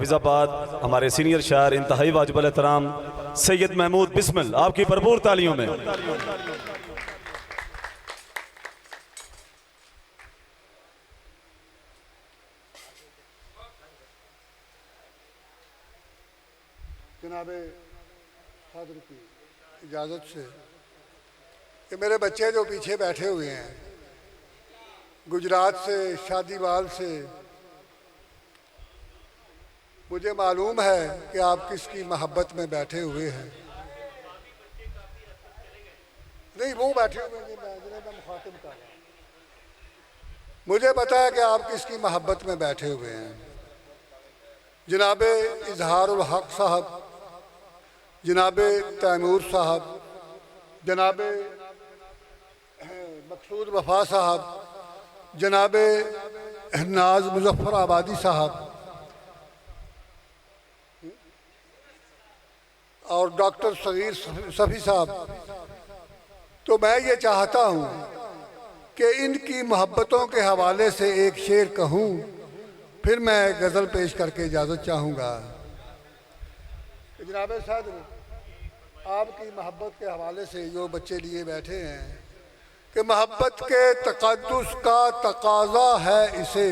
फिजाबाद हमारे सीनियर शायर इंतहाई वाजिब एहतराम सैयद महमूद बिस्मिल, आपकी भरपूर तालियों में। जनाबे फादर की इजाज़त से कि मेरे बच्चे जो पीछे बैठे हुए हैं गुजरात से, शादीवाल से, मुझे मालूम है कि आप किसकी मोहब्बत में बैठे हुए हैं। नहीं, वो बैठे हुए हैं, मैं मुखातिब कर रहा हूं। मुझे पता है कि आप किसकी मोहब्बत में बैठे हुए हैं। जनाबे इजहारुल हक साहब, जनाबे तैमूर साहब, जनाबे मकसूद वफा साहब, जनाबे नाज मुजफ्फर आबादी साहब और डॉक्टर सगीर सफ़ी साहब। तो मैं ये चाहता हूँ कि इनकी मोहब्बतों के हवाले से एक शेर कहूँ, फिर मैं गज़ल पेश करके इजाज़त चाहूँगा। जनाब सदर, आपकी मोहब्बत के हवाले से जो बच्चे लिए बैठे हैं कि मोहब्बत के तक़द्दुस का तकाज़ा है इसे,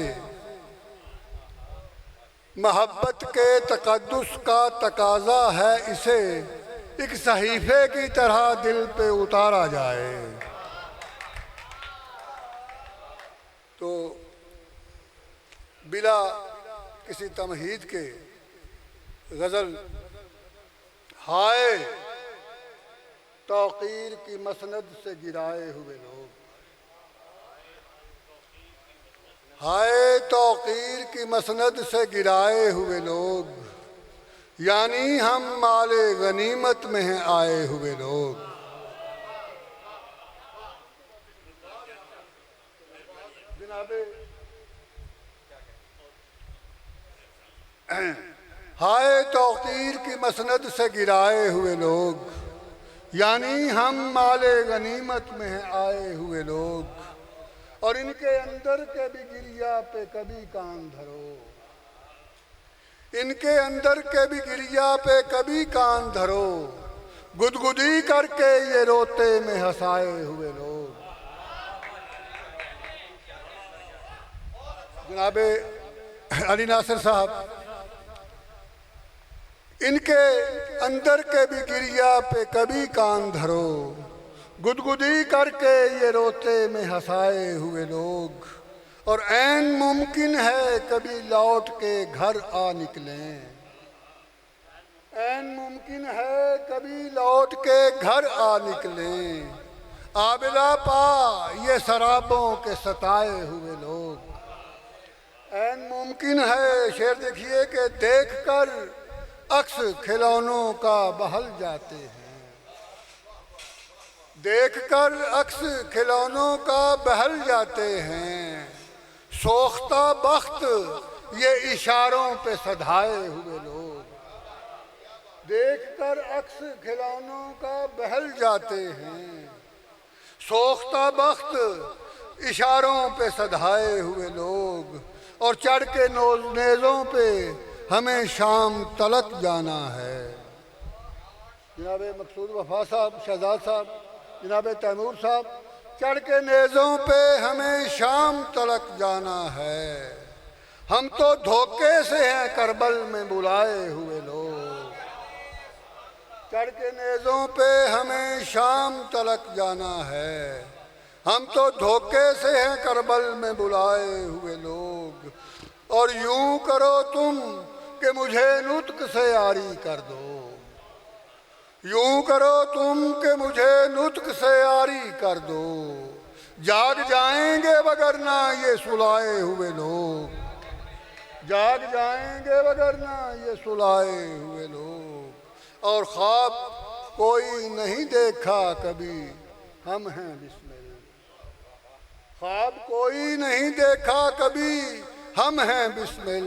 मोहब्बत के तक़द्दुस का तकाज़ा है इसे, एक सहीफ़े की तरह दिल पे उतारा जाए। तो बिला किसी तमहीद के गज़ल, हाय तौक़ीर की मसनद से गिराए हुए लोग, हाय तौक़ीर की मसनद से गिराए हुए लोग, यानी हम माले गनीमत में हैं आए हुए लोग। जनाबे हाय तौक़ीर की मसनद से गिराए हुए लोग, यानी हम माले गनीमत में हैं आए हुए लोग। और इनके अंदर के भी गिरिया पे कभी कान धरो, इनके अंदर के भी गिरिया पे कभी कान धरो, गुदगुदी करके ये रोते में हंसाए हुए लोग। जनाबे अली नासिर साहब, इनके अंदर के भी गिरिया पे कभी कान धरो, गुदगुदी करके ये रोते में हंसाए हुए लोग। और ऐन मुमकिन है कभी लौट के घर आ निकलें, ऐन मुमकिन है कभी लौट के घर आ निकलें, आबिला पा ये शराबों के सताए हुए लोग। ऐन मुमकिन है, शेर देखिए कि देख कर अक्स खिलौनों का बहल जाते हैं, देखकर अक्स खिलौनों का बहल जाते हैं, सोख्ता बख्त ये इशारों पे सधाए हुए लोग। देखकर अक्स खिलौनों का बहल जाते हैं, सोख्ता बख्त इशारों पे सधाए हुए लोग। और चढ़ के नेज़ों पे हमें शाम तलक जाना है। जनाब मकसूद वफा साहब, शहजाद साहब, जनाब तैमूर साहब, चढ़ के नेज़ों पे हमें शाम तलक जाना है। हम तो धोखे से हैं करबल में बुलाए हुए लोग, चढ़ के नेज़ों पे हमें शाम तलक जाना है। हम तो धोखे से हैं करबल में बुलाए हुए लोग। और यूं करो तुम कि मुझे नुत्क से यारी कर दो, यूं करो तुम कि मुझे नुत्क से यारी कर दो, जाग जाएंगे वगरना ये सुलाए हुए लोग, जाग जाएंगे वगरना ये सुलाए हुए लोग। और ख्वाब कोई नहीं देखा कभी, हम हैं बिस्मिल, ख्वाब कोई नहीं देखा कभी, हम हैं बिस्मिल।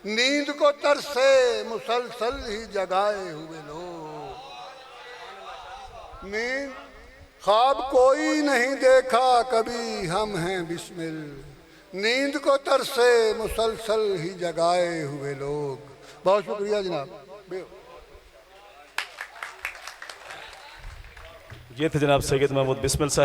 नींद को तरसे मुसलसल ही जगाए हुए लोग, नींद ख्वाब कोई नहीं देखा कभी, हम हैं बिस्मिल। नींद को तरसे मुसलसल ही जगाए हुए लोग। बहुत शुक्रिया जनाब। ये थे जनाब सैयद महमूद बिस्मिल साहब।